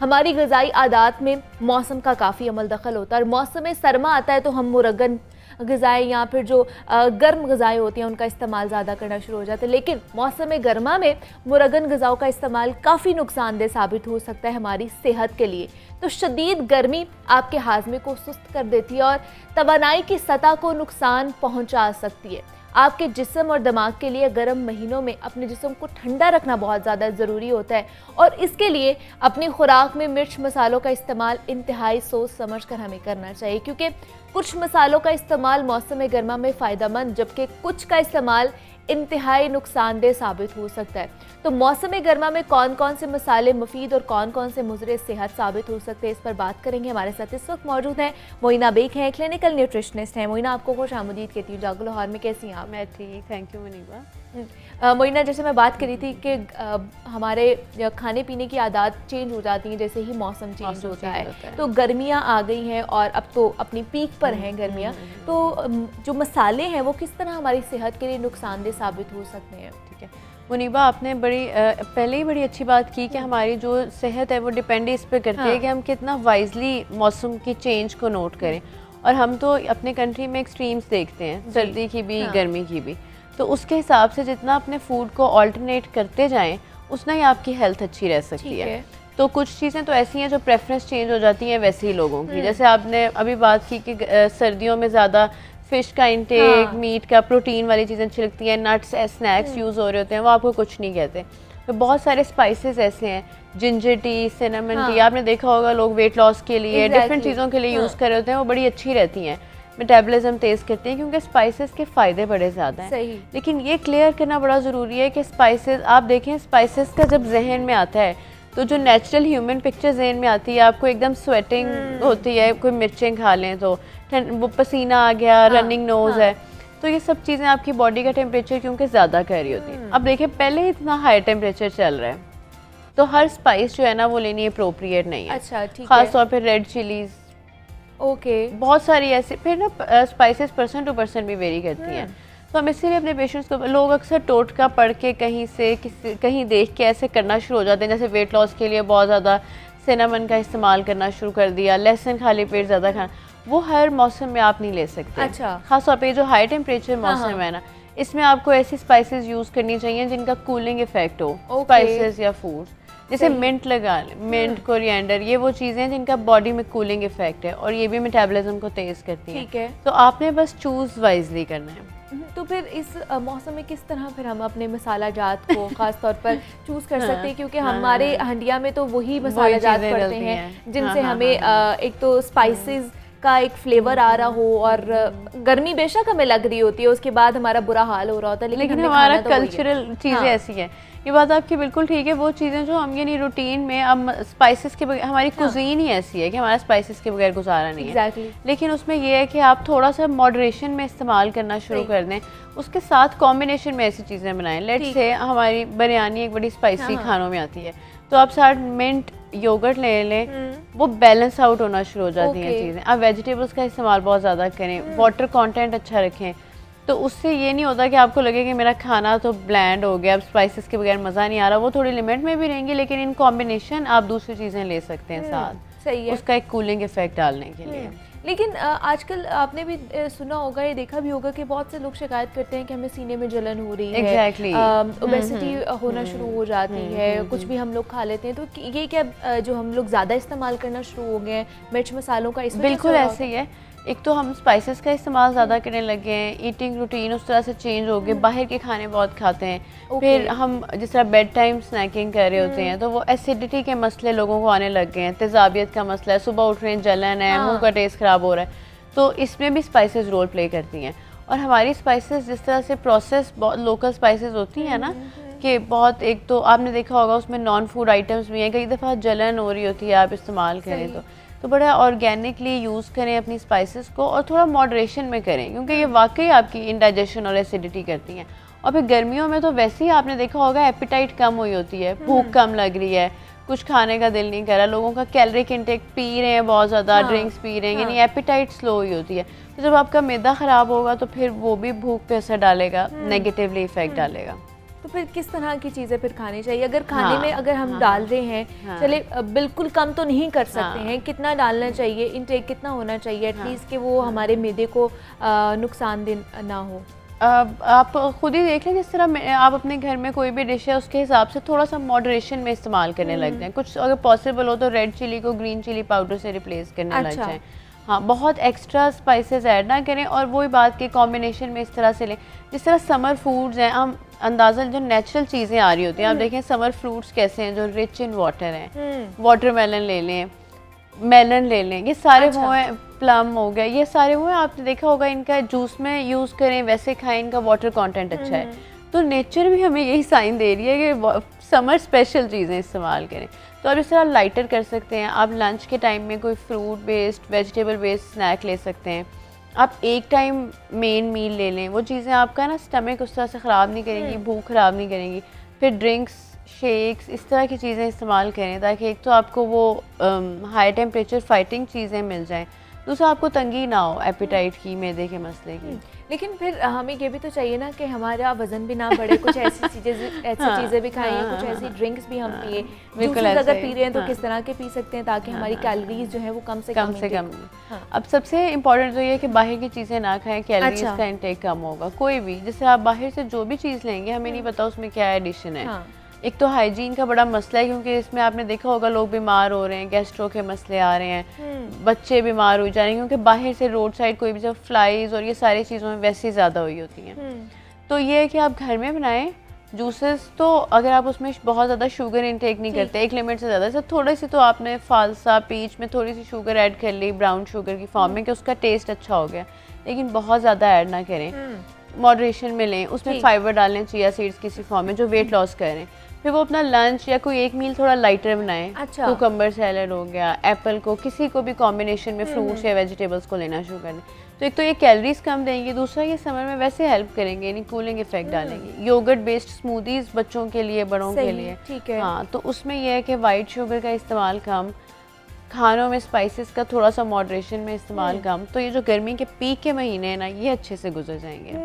हमारी ग़िज़ाई आदात में मौसम का काफ़ी अमल दखल होता है और मौसम सरमा आता है तो हम मुरगन ग़िज़ाएँ या फिर जो गर्म ग़िज़ाएँ होती हैं उनका इस्तेमाल ज़्यादा करना शुरू हो जाता है। लेकिन मौसम गर्मा में मुरगन ग़िज़ाओं का इस्तेमाल काफ़ी नुकसानदेह साबित हो सकता है हमारी सेहत के लिए। तो शदीद गर्मी आपके हाज़मे को सुस्त कर देती है और तवानाई की सतह को नुकसान पहुँचा सकती है। आपके जिस्म और दिमाग के लिए गर्म महीनों में अपने जिस्म को ठंडा रखना बहुत ज़्यादा ज़रूरी होता है और इसके लिए अपनी खुराक में मिर्च मसालों का इस्तेमाल इंतहाई सोच समझ कर हमें करना चाहिए, क्योंकि कुछ मसालों का इस्तेमाल मौसम गर्मा में फ़ायदेमंद जबकि कुछ का इस्तेमाल इंतहाई नुकसानदेह साबित हो सकता है। तो मौसम गर्मा में कौन कौन से मसाले मुफीद और कौन कौन से मुज़र सेहत साबित हो सकते हैं, इस पर बात करेंगे। हमारे साथ इस वक्त मौजूद हैं मोइना बेग हैं, क्लिनिकल न्यूट्रिशनिस्ट हैं। मोइना, आपको खुश आमदीद कहती हूँ जागो लाहौर में। कैसी हैं आप? मैं ठीक, थैंक यू मुनीबा। मोइना, जैसे मैं बात करी थी कि हमारे खाने पीने की आदत चेंज हो जाती हैं जैसे ही मौसम चेंज होता है। तो गर्मियाँ आ गई हैं और अब तो अपनी पीक पर हैं गर्मियाँ, तो जो मसाले हैं वो किस तरह हमारी सेहत के लिए नुकसानदेह साबित हो सकते हैं? ठीक है मुनीबा, आपने पहले ही बड़ी अच्छी बात की कि हमारी जो सेहत है वो डिपेंड इस पे करती है कि हम कितना वाइजली मौसम की चेंज को नोट करें। और हम तो अपने कंट्री में एक्सट्रीम्स देखते हैं, सर्दी की भी गर्मी की भी, तो उसके हिसाब से जितना अपने फूड को ऑल्टरनेट करते जाएं उतना ही आपकी हेल्थ अच्छी रह सकती है। तो कुछ चीज़ें तो ऐसी हैं जो प्रेफरेंस चेंज हो जाती हैं वैसे ही लोगों की। जैसे आपने अभी बात की कि सर्दियों में ज़्यादा फ़िश का इंटेक, मीट का, प्रोटीन वाली चीज़ें अच्छी लगती हैं, नट्स स्नैक्स यूज़ हो रहे होते हैं, वो आपको कुछ नहीं कहते। तो बहुत सारे स्पाइसेस ऐसे हैं, जिंजर टी, सिनेमन टी, आपने देखा होगा लोग वेट लॉस के लिए डिफरेंट चीज़ों के लिए यूज़ कर रहे होते हैं, वो बड़ी अच्छी रहती हैं, मेटाबॉलिज्म तेज़ करती हैं क्योंकि स्पाइसेस के फ़ायदे बड़े ज़्यादा हैं। लेकिन ये क्लियर करना बड़ा ज़रूरी है कि स्पाइसेस, आप देखें स्पाइसेस का जब जहन में आता है तो जो नेचुरल ह्यूमन पिक्चर जहन में आती है, आपको एकदम स्वेटिंग होती है, कोई मिर्चें खा लें तो वो पसीना आ गया, रनिंग नोज़ है, तो ये सब चीज़ें आपकी बॉडी का टेम्परेचर क्योंकि ज़्यादा कर रही होती है। अब देखें पहले इतना हाई टेम्परेचर चल रहा है तो हर स्पाइस जो है ना वो लेनी अप्रोप्रिएट नहीं है। अच्छा, ठीक है। खासतौर पर रेड चिलीज़, बहुत सारी ऐसे, फिर ना स्पाइसेस पर्सन टू पर्सन भी वेरी करती हैं। तो हम इसीलिए अपने पेशेंट्स को, लोग अक्सर टोटका पढ़ के कहीं से कहीं देख के ऐसे करना शुरू हो जाते हैं, जैसे वेट लॉस के लिए बहुत ज़्यादा सिनेमन का इस्तेमाल करना शुरू कर दिया, लहसुन खाली पेट ज़्यादा खाना, वो हर मौसम में आप नहीं ले सकते। अच्छा। खासतौर पे जो हाई टेम्परेचर मौसम है ना, इसमें आपको ऐसी स्पाइसेस यूज़ करनी चाहिए जिनका कूलिंग इफेक्ट हो। स्पाइसेस या फूड्स जैसे मिंट लगा लें, मिंट, कोरिएंडर, ये वो चीज़ें हैं जिनका बॉडी में कूलिंग इफेक्ट है और ये भी मेटाबॉलिज्म को तेज़ करती हैं। ठीक है। तो आपने बस चूज़ वाइजली करना है। तो फिर इस मौसम में किस तरह फिर हम अपने मसाला जात को खास तौर पर चूज़ कर सकते हैं, क्योंकि हमारे हंडिया में तो वही मसाला जात पड़ते हैं जिनसे हमें एक तो स्पाइसेस का एक फ्लेवर आ रहा हो और गर्मी बेशक हमें लग रही होती है, उसके बाद हमारा बुरा हाल हो रहा होता है, लेकिन हमारा कल्चरल चीज़ें ऐसी हैं। ये बात आपकी बिल्कुल ठीक है, वो चीज़ें जो हम ये नहीं रूटीन में, अब स्पाइसेस के बगैर हमारी कुजीन ही ऐसी है कि हमारा स्पाइसेस के बगैर गुजारा नहीं है। लेकिन उसमें ये है कि आप थोड़ा सा मॉडरेशन में इस्तेमाल करना शुरू कर दें, उसके साथ कॉम्बिनेशन में ऐसी चीज़ें बनाएं। लेट्स से हमारी बिरयानी एक बड़ी स्पाइसी खानों में आती है, तो आप साथ मिंट योगर्ट ले लें, वो बैलेंस आउट होना शुरू हो जाती हैं चीज़ें। आप वेजिटेबल्स का इस्तेमाल बहुत ज़्यादा करें, वाटर कंटेंट अच्छा रखें, तो उससे ये नहीं होता कि आपको लगे कि मेरा खाना तो ब्लैंड हो गया, अब स्पाइसेस के बगैर मज़ा नहीं आ रहा। वो थोड़ी लिमिट में भी रहेंगी, लेकिन इन कॉम्बिनेशन आप दूसरी चीज़ें ले सकते हैं साथ। सही है। उसका एक कूलिंग इफेक्ट डालने के लिए। लेकिन आजकल आपने भी सुना होगा, ये देखा भी होगा कि बहुत से लोग शिकायत करते हैं कि हमें सीने में जलन हो रही है, ओबेसिटी होना शुरू हो जाती है, कुछ भी हम लोग खा लेते हैं। तो ये क्या जो हम लोग ज़्यादा इस्तेमाल करना शुरू हो गए हैं मिर्च मसालों का, इसमें बिल्कुल ऐसे ही है। एक तो हम स्पाइसेस का इस्तेमाल ज़्यादा करने लगे हैं, ईटिंग रूटीन उस तरह से चेंज हो गए, बाहर के खाने बहुत खाते हैं। फिर हम जिस तरह बेड टाइम स्नैकिंग कर रहे होते हैं तो वो एसिडिटी के मसले लोगों को आने लग गए हैं, तेज़ाबियत का मसला है, सुबह उठ रहे हैं जलन है, मुंह का टेस्ट ख़राब हो रहा है, तो इसमें भी स्पाइसेस रोल प्ले करती हैं। और हमारी स्पाइसेस जिस तरह से प्रोसेस बहुत लोकल स्पाइसेस होती हैं ना, कि बहुत, एक तो आपने देखा होगा उसमें नॉन फूड आइटम्स भी हैं, कई दफ़ा जलन हो रही होती है आप इस्तेमाल करें तो बड़ा ऑर्गेनिकली यूज़ करें अपनी स्पाइसेस को, और थोड़ा मॉडरेशन में करें क्योंकि ये वाकई आपकी इंडाइजेशन और एसिडिटी करती हैं। और फिर गर्मियों में तो वैसे ही आपने देखा होगा एपिटाइट कम हुई होती है, भूख कम लग रही है, कुछ खाने का दिल नहीं कर रहा, लोगों का कैलोरिक इंटेक पी रहे हैं बहुत ज़्यादा, ड्रिंक्स पी रहे हैं, यानी एपिटाइट स्लो हुई होती है। तो जब आपका मैदा ख़राब होगा तो फिर वो भी भूख पे असर डालेगा, नेगेटिवली इफेक्ट डालेगा। तो फिर किस तरह की चीज़ें फिर खानी चाहिए? अगर खाने हाँ, में अगर हम हाँ, डाल रहे हैं, हाँ, चले बिल्कुल कम तो नहीं कर सकते हाँ, हैं, कितना डालना चाहिए, इनटेक कितना होना चाहिए हाँ, एटलीस्ट कि वो हमारे मैदे को नुकसानदेह ना हो? आप खुद ही देख लें, जिस तरह आप अपने घर में कोई भी डिश है उसके हिसाब से थोड़ा सा मॉडरेशन में इस्तेमाल करने लग जाएं। कुछ अगर पॉसिबल हो तो रेड चिली को ग्रीन चिली पाउडर से रिप्लेस करने लग अच्छा। जाएं। हाँ, बहुत एक्स्ट्रा स्पाइसेस ऐड ना करें, और वही बात के कॉम्बिनेशन में इस तरह से लें जिस तरह समर फूड्स हैं, हम अंदाज़ा जो नेचुरल चीज़ें आ रही होती हैं, आप देखें समर फ्रूट्स कैसे हैं जो रिच इन वाटर हैं। वाटरमेलन ले लें, मेलन ले लें, ये सारे अच्छा। वो हैं, प्लम हो गया, ये सारे वो हैं, आपने देखा होगा इनका जूस में यूज़ करें, वैसे खाएं, इनका वाटर कंटेंट अच्छा है। तो नेचर भी हमें यही साइन दे रही है कि समर स्पेशल चीज़ें इस्तेमाल करें। तो आप इस तरह लाइटर कर सकते हैं, आप लंच के टाइम में कोई fruit based vegetable based snack ले सकते हैं, आप एक टाइम मेन मील ले लें, वो चीज़ें आपका ना स्टमक उस तरह से ख़राब नहीं करेंगी, भूख ख़राब नहीं करेंगी। फिर ड्रिंक्स, शेक्स, इस तरह की चीज़ें इस्तेमाल करें ताकि एक तो आपको वो हाई टेम्परेचर फाइटिंग चीज़ें मिल जाएं, दूसरा आपको तंगी ना हो एपेटाइट की, मैदे के मसले की। लेकिन फिर हमें ये भी तो चाहिए ना कि हमारा वजन भी ना बढ़े, कुछ ऐसी चीज़ें भी खाएं, हाँ, कुछ ऐसी ड्रिंक्स भी हम पिए। बिल्कुल जूसेस अगर ऐसे पी रहे हैं तो हाँ, किस तरह के पी सकते हैं ताकि हमारी कैलोरीज जो है वो कम से कम कम। अब सबसे इम्पोर्टेंट तो ये है कि बाहर की चीज़ें ना खाएं, कैलोरीज अच्छा। का इंटेक कम होगा। कोई भी, जैसे आप बाहर से जो भी चीज़ लेंगे, हमें नहीं पता उसमें क्या एडिशन है। हाँ। एक तो हाइजीन का बड़ा मसला है, क्योंकि इसमें आपने देखा होगा लोग बीमार हो रहे हैं, गैस्ट्रो के मसले आ रहे हैं, बच्चे बीमार हो जा रहे हैं, क्योंकि बाहर से रोड साइड कोई भी जब फ्लाइज और ये सारी चीज़ों में वैसे ही ज़्यादा हुई होती हैं। तो ये है कि आप घर में बनाएं जूसेस, तो अगर आप उसमें बहुत ज़्यादा शुगर इंटेक नहीं करते, एक लिमिट से ज़्यादा, सिर्फ थोड़ी सी, तो आपने फालसा पीच में थोड़ी सी शुगर ऐड कर ली ब्राउन शुगर की फॉर्म में कि उसका टेस्ट अच्छा हो गया, लेकिन बहुत ज़्यादा ऐड ना करें, मॉडरेशन में लें। उसमें फाइबर डालें, चिया सीड्स किसी फॉर्म में जो वेट लॉस करें। फिर वो अपना लंच या कोई एक मील थोड़ा लाइटर बनाएं। अच्छा। कुकम्बर सैलड हो गया, एप्पल को किसी को भी कॉम्बिनेशन में फ्रूट्स या वेजिटेबल्स को लेना शुरू कर दें। तो एक तो ये कैलोरीज कम देंगी, दूसरा ये समर में वैसे हेल्प करेंगे, यानी कूलिंग इफेक्ट डालेंगे। योगर्ट बेस्ड स्मूदीज बच्चों के लिए, बड़ों के लिए, ठीक है। हाँ, तो उसमें यह है कि वाइट शुगर का इस्तेमाल कम, खानों में स्पाइसेस का थोड़ा सा मॉडरेशन में इस्तेमाल कम। तो ये जो गर्मी के पीक के महीने हैं ना, ये अच्छे से गुजर जाएंगे।